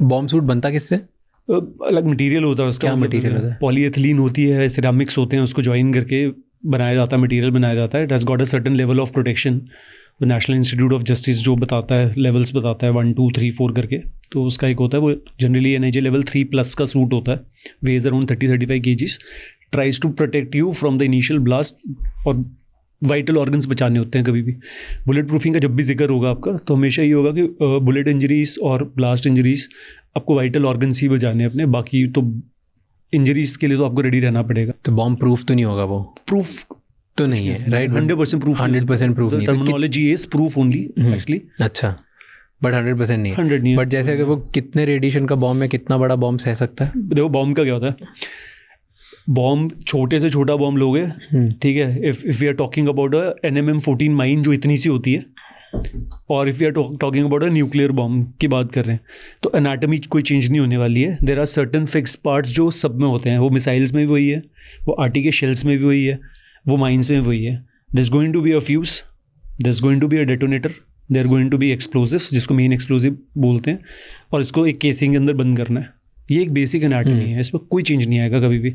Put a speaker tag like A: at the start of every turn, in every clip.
A: Bomb suit बनता किससे?
B: अलग मटेरियल होता है उसका।
A: क्या मटेरियल होता है?
B: पॉलीएथिलीन होती है, सिरामिक्स होते हैं, उसको ज्वाइन करके बनाया जाता है, मटेरियल बनाया जाता है। It has got a certain level of protection. National institute of justice जो बताता है, लेवल्स बताता है 1 2 3 4 करके, तो उसका एक होता है वो जनरली NIJ लेवल 3+ का सूट होता है, weighs around 30-35 kgs, tries to protect you from the initial blast, और वाइटल ऑर्गन्स बचाने होते हैं कभी भी। बुलेट प्रूफिंग का जब भी जिक्र होगा आपका, तो हमेशा ये होगा कि बुलेट इंजरीज और ब्लास्ट इंजरीज आपको वाइटल ऑर्गन्स ही बचाने अपने, बाकी तो इंजरीज के लिए तो आपको रेडी रहना पड़ेगा।
A: तो बॉम्ब प्रूफ तो नहीं होगा वो?
B: प्रूफ
A: तो नहीं है, राइट?
B: 100% प्रूफ,
A: 100% प्रूफ नहीं है।
B: Terminology is proof only actually.
A: अच्छा, बट 100% नहीं है।
B: 100 नहीं है।
A: बट जैसे अगर वो कितने रेडिएशन का बॉम्ब है, कितना बड़ा बॉम्ब सह सकता है?
B: देखो बॉम्ब का क्या होता है, बॉम्ब छोटे से छोटा बॉम्ब लोगे, ठीक है, if we are talking about a NMM14 mine जो इतनी सी होती है, और if we are talking about a nuclear bomb की बात कर रहे हैं, तो एनाटॉमी कोई चेंज नहीं होने वाली है। There are certain fixed parts जो सब में होते हैं। वो मिसाइल्स में भी वही है, वो आर्टी के शेल्स में भी वही है, वो माइंस में वही है। There is going to be a fuse, there is going to be a detonator, there going to be explosives, जिसको मेन एक्सप्लोसिव बोलते हैं, और इसको एक केसिंग के अंदर बंद करना है। ये एक बेसिक एनाटॉमी है, इसमें कोई चेंज नहीं आएगा कभी भी।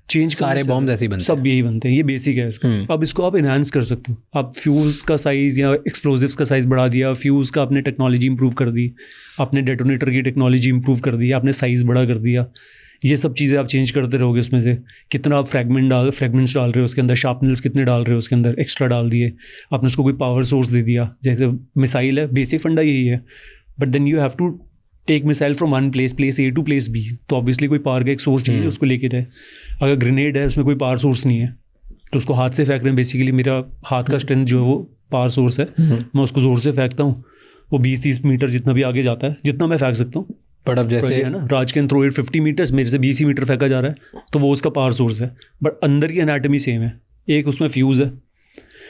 B: चेंज
A: सारे बॉम्ब ऐसे ही बनते हैं,
B: सब यही बनते हैं, ये बेसिक है इसका। अब इसको आप इन्हांस कर सकते हो, आप फ्यूज़ का साइज़ या एक्सप्लोजिव्स का साइज़ बढ़ा दिया, फ्यूज़ का आपने टेक्नोलॉजी इंप्रूव कर दी, आपने डेटोनेटर की टेक्नोलॉजी इंप्रूव कर दी, आपने साइज़ बड़ा कर दिया, ये सब चीज़ें आप चेंज करते रहोगे। उसमें से कितना आप फ्रेगमेंट्स डाल रहे हो उसके अंदर, शार्पनल्स कितने डाल रहे हो उसके अंदर, एक्स्ट्रा डाल दिए, आपने उसको कोई पावर सोर्स दे दिया। जैसे मिसाइल है, बेसिक फंडा यही है, but then you have to take missile from one place A to place B, तो ऑब्वियसली कोई पावर का एक सोर्स चाहिए उसको लेके जाए। अगर ग्रेनेड है उसमें कोई पावर सोर्स नहीं है, तो उसको हाथ से फेंक रहे हैं। बेसिकली मेरा हाथ का स्ट्रेंथ जो है वो पावर सोर्स है, मैं उसको ज़ोर से फेंकता हूँ, वो 20-30 मीटर जितना भी आगे जाता है, जितना मैं फेंक सकता हूँ।
A: बट अब जैसे
B: है ना, राज कैन थ्रो इट 50 मीटर्स, मेरे से 20 मीटर फेंका जा रहा है, तो वो उसका पावर सोर्स है। बट अंदर की एनाटॉमी सेम है। एक उसमें फ्यूज़ है,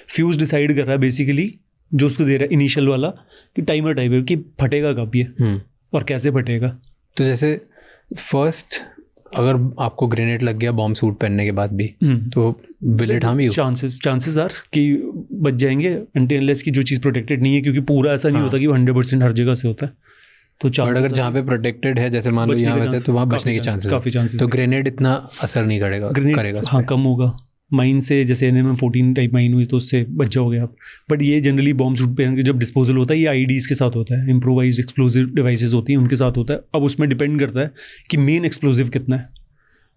B: फ्यूज़ डिसाइड कर रहा है बेसिकली जो उसको दे रहा है इनिशियल वाला, कि टाइमर टाइप है कि फटेगा कब ये और कैसे फटेगा।
A: तो जैसे फर्स्ट अगर आपको ग्रेनेड लग गया बॉम्ब सूट पहनने के बाद भी, तो will it harm you?
B: Chances are कि बच जाएंगे, अनटिल अनलेस की जो चीज़ प्रोटेक्टेड नहीं है, क्योंकि पूरा ऐसा नहीं होता कि 100% हर जगह से होता है। तो
A: बट अगर जहाँ पे प्रोटेक्टेड है, जैसे मान लो यहाँ पे, तो वहाँ बचने के चांसेस
B: काफ़ी चांसेस।
A: तो ग्रेनेड इतना असर नहीं करेगा?
B: हाँ, कम होगा। माइन से जैसे NMM14 टाइप माइन हुई तो उससे बच जाओगे आप। बट ये जनरली बॉम्ब सूट पे जब डिस्पोजल होता है, ये IEDs के साथ होता है, इम्प्रोवाइज एक्सप्लोसिव डिवाइसेस होती हैं, उनके साथ होता है। अब उसमें डिपेंड करता है कि मेन एक्सप्लोसिव कितना है।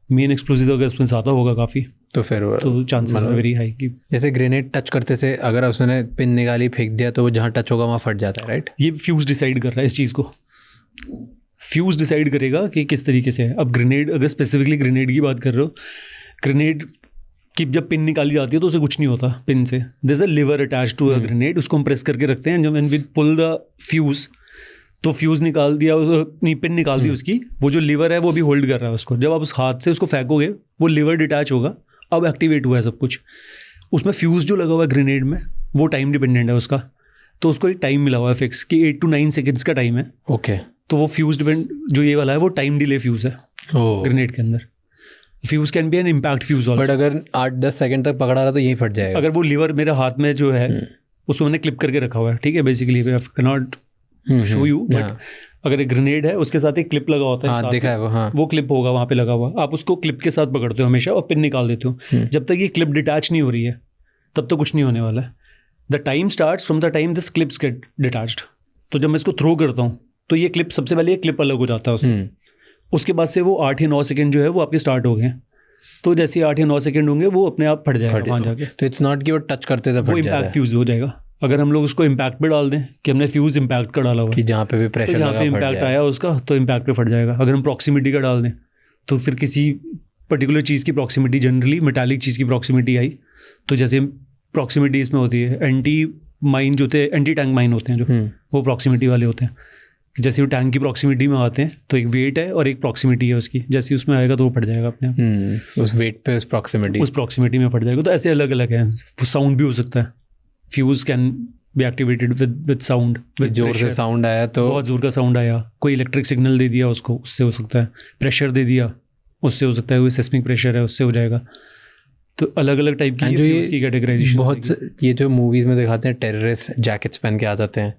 B: मेन एक्सप्लोसिव अगर उसमें ज़्यादा होगा काफ़ी, तो फिर तो चांसेस आर वेरी हाई कि
A: जैसे ग्रेनेड टच करते से अगर उसने पिन निकाली फेंक दिया, तो वो जहाँ टच होगा वहाँ फट जाता है, राइट?
B: ये फ्यूज़ डिसाइड कर रहा है इस चीज़ को। फ्यूज़ डिसाइड करेगा कि किस तरीके से है। अब ग्रेनेड, अगर स्पेसिफिकली ग्रेनेड की बात कर रहे हो, ग्रेनेड कि जब पिन निकाली जाती है तो उसे कुछ नहीं होता पिन से। There is a lever attached to a grenade, उसको हम प्रेस करके रखते हैं। जब when we pull the fuse, तो फ्यूज़ निकाल दिया, नहीं पिन निकाल दी उसकी, वो जो लिवर है वो भी होल्ड कर रहा है उसको। जब आप उस हाथ से उसको फेंकोगे, वो लिवर डिटैच होगा, अब एक्टिवेट हुआ है सब कुछ। उसमें फ्यूज़ जो लगा हुआ है ग्रेनेड में, वो टाइम डिपेंडेंट है उसका, तो उसको एक टाइम मिला हुआ है फिक्स कि 8 to 9 सेकेंड्स का टाइम है।
A: ओके,
B: तो वो फ्यूज़ डिपेंड जो ये वाला है, वो टाइम डिले फ्यूज़ है ग्रेनेड के अंदर। Fuse can be an impact fuse also.
A: But अगर 8-10 सेकंड तक पकड़ा रहा तो यही फट जाएगा।
B: अगर वो लिवर मेरे हाथ में जो है उसको मैंने क्लिप करके रखा हुआ है, ठीक है, basically I can not show you, but अगर एक ग्रेनेड है उसके साथ एक क्लिप लगा होता है,
A: देखा है वो,
B: वो क्लिप होगा वहाँ पे लगा हुआ, आप उसको क्लिप के साथ पकड़ते हो हमेशा और पिन निकाल देते हो। जब तक ये क्लिप डिटैच नहीं हो रही है तब तक कुछ नहीं होने वाला है। The time starts from the time this clips get detached. तो जब मैं इसको थ्रो करता हूँ तो ये क्लिप, सबसे पहले ये क्लिप अलग हो जाता है उससे, उसके बाद से वो 8 या 9 सेकेंड जो है वो आपके स्टार्ट हो गए। तो जैसे 8 या 9 सेकेंड होंगे वो अपने आप फट जाएगा वहाँ जाके।
A: तो इट्स नॉट कि वो टच करते से फट जाता है,
B: वो इम्पैक्ट फ्यूज़ हो जाएगा। अगर हम लोग उसको इम्पैक्ट पे डाल दें कि हमने फ्यूज़ इम्पैक्ट का डाला हुआ
A: कि जहाँ पे भी प्रेशर लगा,
B: जहाँ पे इम्पैक्ट आया उसका, तो इम्पैक्ट पे फट जाएगा। अगर हम प्रॉक्सिमिटी का डाल दें, तो फिर किसी पर्टिकुलर चीज़ की प्रॉक्सिमिटी, जनरली मेटालिक चीज़ की प्रॉक्सिमिटी आई, तो जैसे प्रॉक्सिमिटी इसमें होती है, एंटी माइन जो होते हैं, एंटी टैंक माइन होते हैं जो, वो प्रॉक्सिमिटी वाले होते हैं। जैसे वो टैंक की प्रॉक्सिमिटी में आते हैं तो एक वेट है और एक प्रॉक्सिमिटी है उसकी, जैसे उसमें आएगा तो वो फट जाएगा अपने आप।
A: उस वेट पे उस प्रॉक्सिमिटी
B: में फट जाएगा। तो ऐसे अलग अलग है। वो साउंड भी हो सकता है, fuse can be activated with sound, with
A: जोर से साउंड आया तो,
B: बहुत जोर का साउंड आया, कोई इलेक्ट्रिक सिग्नल दे दिया उसको, उससे हो सकता है। प्रेशर दे दिया, उससे हो सकता है। कोई सेस्मिक प्रेशर है, उससे हो जाएगा। तो अलग अलग टाइप की फ्यूज़ की कैटेगराइजेशन।
A: बहुत ये जो मूवीज़ में दिखाते हैं, टेररिस्ट जैकेट्स पहन के आ जाते हैं,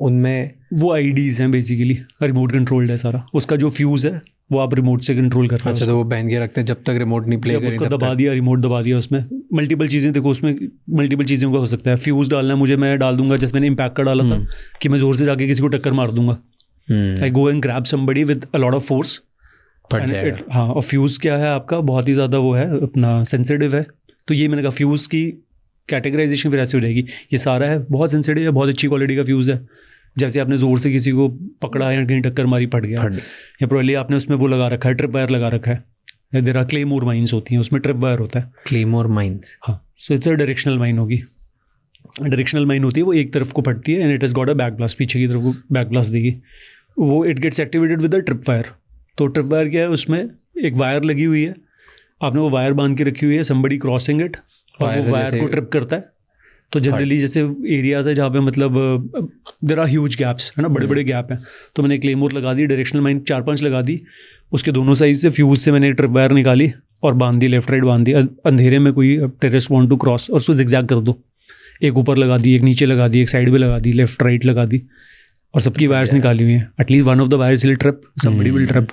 A: उनमें
B: वो आईडीज़ हैं बेसिकली, रिमोट कंट्रोल्ड है सारा। उसका जो फ्यूज़ है वो आप रिमोट से कंट्रोल कर रहे हो।
A: अच्छा, तो वो पहन के रखते हैं जब तक रिमोट नहीं प्ले
B: जब
A: करें
B: उसको
A: तब
B: दबा
A: तक।
B: दिया, रिमोट दबा दिया, उसमें मल्टीपल चीज़ें, देखो उसमें मल्टीपल चीज़ों का हो सकता है। फ्यूज़ डालना है मुझे, मैं डाल दूंगा, जैसे मैंने इम्पैक्ट का डाला था कि मैं जोर से जाके किसी को टक्कर मार दूंगा, I go and grab somebody with a lot of force,
A: फट जाएगा।
B: हाँ। और फ्यूज़ क्या है आपका, बहुत ही ज़्यादा वो है अपना सेंसिटिव है। तो ये मैंने कहा फ्यूज़ की कैटेगराइजेशन फिर ऐसे हो जाएगी, ये सारा है बहुत सेंसिटिव है, बहुत अच्छी क्वालिटी का फ्यूज़ है। जैसे आपने ज़ोर से किसी को पकड़ा या कहीं टक्कर मारी, फट गया, या प्रोबेबली आपने उसमें वो लगा रखा है, ट्रिप वायर लगा रखा है। देयर आर क्लेमोर माइंस होती हैं, उसमें ट्रिप वायर होता है।
A: क्लेमोर माइंस,
B: हाँ। So it's a directional mine होगी। डायरेक्शनल माइन होती है, वो एक तरफ को फटती है and it has got a back blast, पीछे की तरफ को बैक ब्लास्ट देगी। वो it gets activated with a trip wire. तो ट्रिप वायर क्या है, उसमें एक वायर लगी हुई है, आपने वो वायर बांध के रखी हुई है, समबडी क्रॉसिंग इट, और वो वायर को ट्रिप करता है। तो जनरली जैसे एरियाज है जहाँ पे मतलब देयर आर ह्यूज गैप्स, है ना, बड़े बड़े गैप हैं, तो मैंने क्लेमोर लगा दी, डायरेक्शनल माइन 4-5 लगा दी, उसके दोनों साइड से फ्यूज से मैंने ट्रिप वायर निकाली और बांध दी, लेफ्ट राइट बांध दी। अंधेरे में कोई टेररिस्ट वांट टू क्रॉस, और उसको जिगजैग कर दो, एक ऊपर लगा दी, एक नीचे लगा दी, एक साइड पे लगा दी, लेफ्ट राइट लगा दी, और सबकी वायर्स निकाली हुई हैं। At least one of the wires will trip, somebody will trip.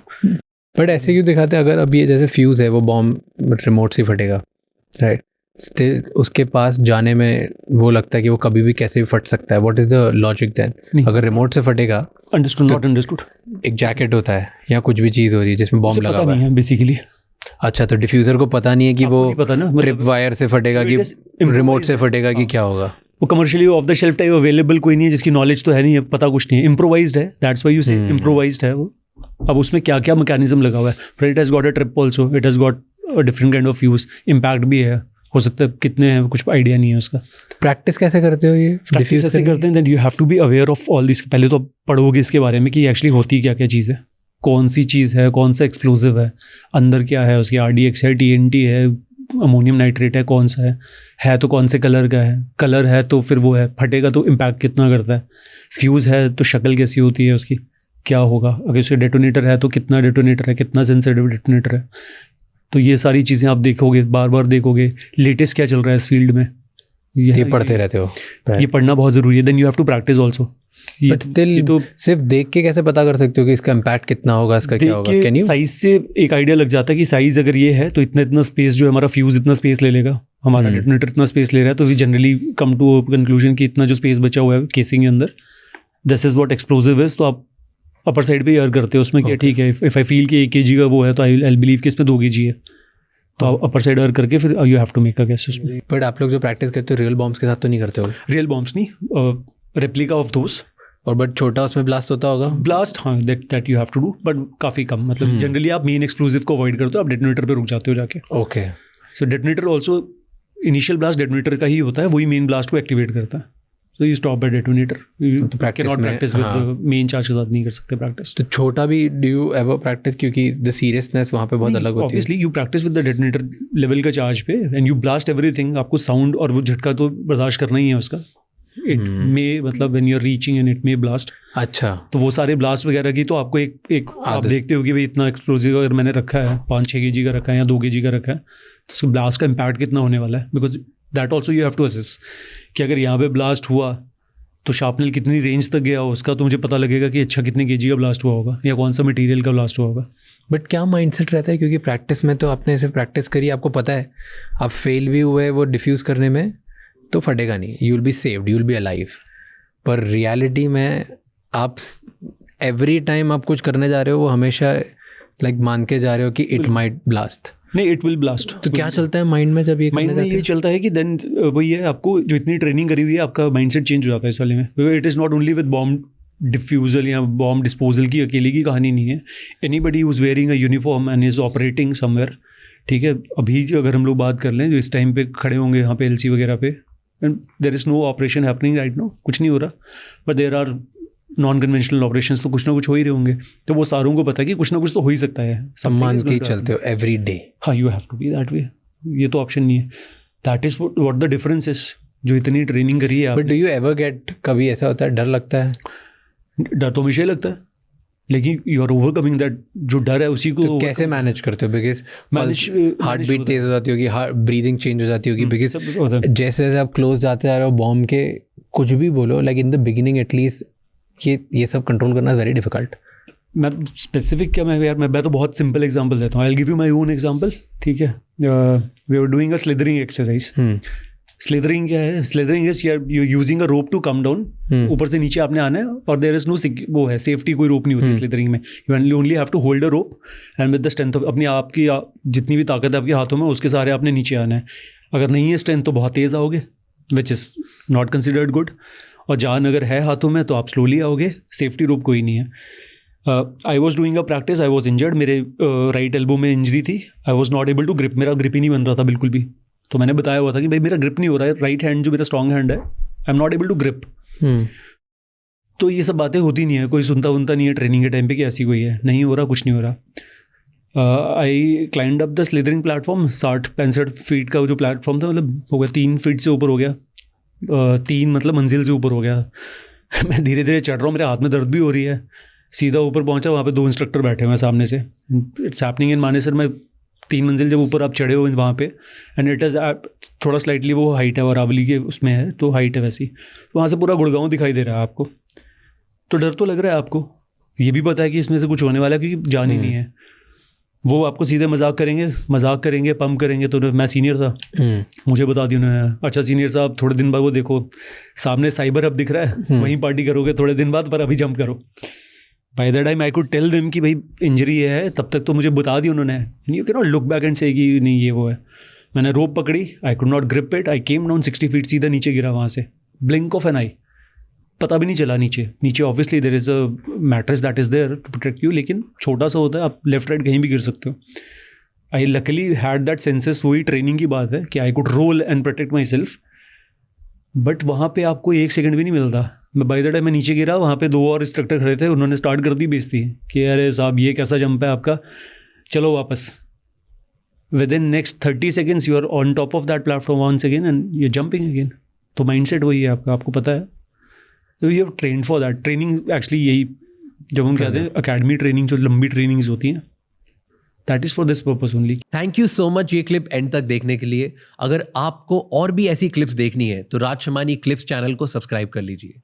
A: But ऐसे क्यों दिखाते हैं? अगर अभी जैसे फ्यूज़ है, वो बॉम्ब रिमोट से फटेगा, राइट, स्टिल उसके पास जाने में वो लगता है कि वो कभी भी कैसे भी फट सकता है। What is the logic then? अगर रिमोट से फटेगा,
B: अंडरस्टूड, नॉट अंडरस्टूड।
A: एक जैकेट होता है या कुछ भी चीज़ हो रही है जिसमें बॉम्ब लगा हुआ है
B: बेसिकली।
A: अच्छा, तो डिफ्यूज़र को पता नहीं है कि वो
B: पता ना,
A: ट्रिप वायर से फटेगा कि रिमोट से फटेगा कि क्या होगा।
B: वो commercially of the shelf type available कोई नहीं है, जिसकी नॉलेज तो है नहीं है, पता कुछ नहीं है, इम्प्रोवाइज्ड है, दैट्स व्हाई यू से इम्प्रोवाइज्ड है वो। अब उसमें क्या क्या मैकेनिज्म लगा हुआ है, फिर it has got a trip also, it has got a different kind of fuse, impact भी है, हो सकता है कितने हैं कुछ आइडिया नहीं है उसका।
A: प्रैक्टिस कैसे करते हो ये?
B: प्रैक्टिस ऐसे करते हैं, then you have to be aware of all this. पहले तो पढ़ोगे इसके बारे में कि एक्चुअली होती क्या क्या चीज़ है, कौन सी चीज़ है, कौन सा एक्सप्लोजिव है, अंदर क्या है उसकी, RDX है, TNT है, अमोनियम नाइट्रेट है, कौन सा है तो कौन से कलर का है, कलर है तो फिर वो है, फटेगा तो इम्पैक्ट कितना करता है, फ्यूज़ है तो शक्ल कैसी होती है उसकी, क्या होगा, अगर उसके डेटोनेटर है तो कितना डेटोनेटर है, कितना सेंसिटिव डेटोनेटर है। तो ये सारी चीज़ें आप देखोगे, बार बार देखोगे, लेटेस्ट क्या चल रहा है इस फील्ड में,
A: ये पढ़ते रहते हो।
B: ये पढ़ना बहुत ज़रूरी है। Then you have to practice also.
A: But still तो सिर्फ देख के कैसे पता कर सकते हो कि इसका इम्पैक्ट कितना होगा, इसका क्या होगा? कैन यू
B: साइज से एक आइडिया लग जाता है कि साइज अगर ये है तो इतना इतना स्पेस, जो हमारा फ्यूज इतना स्पेस ले लेगा, हमारा डेटोनेटर इतना स्पेस ले रहा है, तो we generally come to conclusion कि इतना जो स्पेस बचा हुआ है केसिंग के अंदर, this is what explosive is. तो आप अपर साइड पे एयर करते हो उसमें क्या, ठीक है, इफ आई फील कि 1 kg का वो है तो आई बिलीव कि इसमें 2 kg है, तो आप अपर साइड एयर करके फिर you have to make a guess उसमें।
A: बट आप लोग जो प्रैक्टिस करते हो रियल बॉम्ब्स के साथ तो नहीं करते हो?
B: रियल बॉम्ब्स नहीं, रेप्लिका ऑफ दोस।
A: और बट छोटा उसमें ब्लास्ट होता होगा?
B: ब्लास्ट, हाँ, that you have to do, but काफ़ी कम। मतलब जनरली आप मेन एक्सप्लोजिव को अवॉइड करते हो, आप डेटोनेटर पे रुक जाते हो जाके।
A: Okay,
B: so detonator also, initial blast detonator का ही होता है, वही मेन ब्लास्ट को एक्टिवेट करता है। So you stop at detonator, you can not practice with the main charge के साथ नहीं कर सकते प्रैक्टिस।
A: तो छोटा भी डू यू एवर प्रैक्टिस, क्योंकि द सीरियसनेस वहाँ पे बहुत अलग होती है।
B: Obviously you practice with the detonator level का चार्ज पे एंड यू ब्लास्ट एवरीथिंग। आपको साउंड और वो झटका तो बर्दाश्त करना ही है उसका। इट मे, मतलब when you are reaching and it may blast.
A: अच्छा,
B: तो वो सारे ब्लास्ट वगैरह की तो आपको एक आप देखते हो कि भाई इतना एक्सप्लोजिव अगर मैंने रखा है, 5-6 kg का रखा है या 2 kg का रखा है, तो उसका ब्लास्ट का इम्पैक्ट कितना होने वाला है, because that also you have to assess कि अगर यहाँ पे ब्लास्ट हुआ तो शार्पनल कितनी रेंज तक गया उसका, तो मुझे पता लगेगा कि अच्छा कितने kg का ब्लास्ट हुआ होगा या कौन सा मटेरियल का ब्लास्ट हुआ होगा।
A: बट क्या माइंडसेट रहता है, क्योंकि प्रैक्टिस में तो आपने ऐसे प्रैक्टिस करी, आपको पता है आप फेल भी हुए वो डिफ्यूज़ करने में तो फटेगा नहीं, you will be saved, you will be alive. पर रियलिटी में आप एवरी टाइम आप कुछ करने जा रहे हो, वो हमेशा लाइक मान के जा रहे हो कि इट माइट ब्लास्ट।
B: नहीं, इट विल ब्लास्ट।
A: तो क्या चलता है माइंड में जब ये
B: माइंड में ये चलता है कि देन वही है, आपको जो इतनी ट्रेनिंग करी हुई है, आपका माइंडसेट चेंज हो जाता है इस वाले में। It is not only with bomb defusal या बॉम्ब डिस्पोजल की अकेले की कहानी नहीं है। Anybody who is wearing a uniform and is operating somewhere, ठीक है, अभी जो अगर हम लोग बात कर लें, जो इस टाइम पे खड़े होंगे यहाँ पे LC वगैरह पे, and there is no operation happening right now, कुछ नहीं हो रहा, but there are non conventional operations, तो कुछ ना कुछ हो ही रहे होंगे। तो वो सारों को पता है कि कुछ ना कुछ तो हो ही सकता है,
A: सम्मान के चलते हो एवरी डे।
B: हाँ, you have to be that way, ये तो ऑप्शन नहीं है। That is what the difference is, जो इतनी ट्रेनिंग करी है।
A: But do you ever get, कभी ऐसा होता है डर लगता है?
B: डर तो हमेशा ही लगता है, लेकिन यू आर ओवरकमिंग दैट। जो डर है उसी को
A: तो कैसे मैनेज करते हो? बिकॉज हार्ट बीट तेज हो जाती होगी, ब्रीदिंग चेंज हो जाती होगी, बिकॉज जैसे जैसे आप क्लोज जाते जा रहे हो बॉम्ब के, कुछ भी बोलो, like in the beginning at least ये सब कंट्रोल करना वेरी डिफिकल्ट।
B: मैं स्पेसिफिक क्या, मैं यार मैं तो बहुत सिंपल एग्जांपल देता हूँ। I will give you my own example, ठीक है। We are doing a slithering exercise. Slithering क्या है? Slithering is you using a rope to come down, ऊपर से नीचे आपने आना है, और देयर इज नो वो है सेफ्टी, कोई रोप नहीं होती स्लिदरिंग में। You only have to hold a rope and with the strength of अपनी आपकी जितनी भी ताकत है आपके हाथों में, उसके सारे आपने नीचे आना है। अगर नहीं है स्ट्रेंथ तो बहुत तेज़ आओगे, which is not considered good, और जान अगर है हाथों में तो आप स्लोली आओगे। सेफ्टी रोप कोई नहीं है। I was doing a practice, I was injured, मेरे राइट एल्बो में इंजरी थी। I was not able to grip, मेरा ग्रिप ही नहीं बन रहा था बिल्कुल भी। तो मैंने बताया हुआ था कि भाई मेरा ग्रिप नहीं हो रहा है, राइट हैंड जो मेरा स्ट्रॉन्ग हैंड है, I am not able to grip. तो ये सब बातें होती नहीं है, कोई सुनता वनता नहीं है ट्रेनिंग के टाइम पे कि ऐसी कोई है, नहीं हो रहा, कुछ नहीं हो रहा। I climbed up the slithering platform, 60-65 feet का जो प्लेटफॉर्म था, मतलब हो गया 3 फीट से ऊपर हो गया, 3 मतलब मंजिल से ऊपर हो गया। मैं धीरे धीरे चढ़ रहा हूँ, मेरे हाथ में दर्द भी हो रही है। सीधा ऊपर पहुँचा, वहाँ पे 2 इंस्ट्रक्टर बैठे हुए हैं सामने से। इट्स हैपनिंग इन मानेसर में 3 मंजिल जब ऊपर आप चढ़े हो वहाँ पे, एंड इट इज़ थोड़ा स्लाइटली वो हाइट है, और अरावली के उसमें है तो हाइट है वैसी। तो वहाँ से पूरा गुड़गांव दिखाई दे रहा है आपको, तो डर तो लग रहा है आपको। ये भी पता है कि इसमें से कुछ होने वाला है, क्योंकि जान ही नहीं है। वो आपको सीधे मजाक करेंगे, पम्प करेंगे। तो मैं सीनियर था, मुझे बता दिया उन्होंने, अच्छा सीनियर साहब थोड़े दिन बाद वो देखो सामने साइबर हब दिख रहा है, वहीं पार्टी करोगे थोड़े दिन बाद, पर अभी जंप करो। By the time I could tell them कि भाई इंजरी है, तब तक तो मुझे बता दी उन्होंने। You can not look back and से कि नहीं ये वो है। मैंने रोप पकड़ी, I could not grip it, I came down 60 feet, सीधा नीचे गिरा वहाँ से, ब्लिंक ऑफ एन आई, पता भी नहीं चला। नीचे obviously there is a mattress that is there to protect you, लेकिन छोटा सा होता है, आप लेफ्ट राइट कहीं भी गिर सकते हो। I luckily had that senses, वही ट्रेनिंग की बात है कि I could roll and protect my self. But वहाँ पे आपको 1 सेकंड भी नहीं मिलता। मैं बाय द टाइम मैं नीचे गिरा, वहाँ पे 2 और इंस्ट्रक्टर खड़े थे, उन्होंने स्टार्ट कर दी बेइज्जती कि अरे साहब ये कैसा जंप है आपका, चलो वापस। Within next 30 seconds you are on top of that platform once again and you jumping again. तो माइंडसेट वही है आपका, आपको पता है। तो you have trained for that. Training actually यही, जब हम कहते हैं अकेडमी ट्रेनिंग, जो लंबी ट्रेनिंग्स होती हैं, that is for this purpose only.
C: Thank you so much ये क्लिप एंड तक देखने के लिए। अगर आपको और भी ऐसी क्लिप्स देखनी है तो राज शमानी क्लिप्स चैनल को सब्सक्राइब कर लीजिए।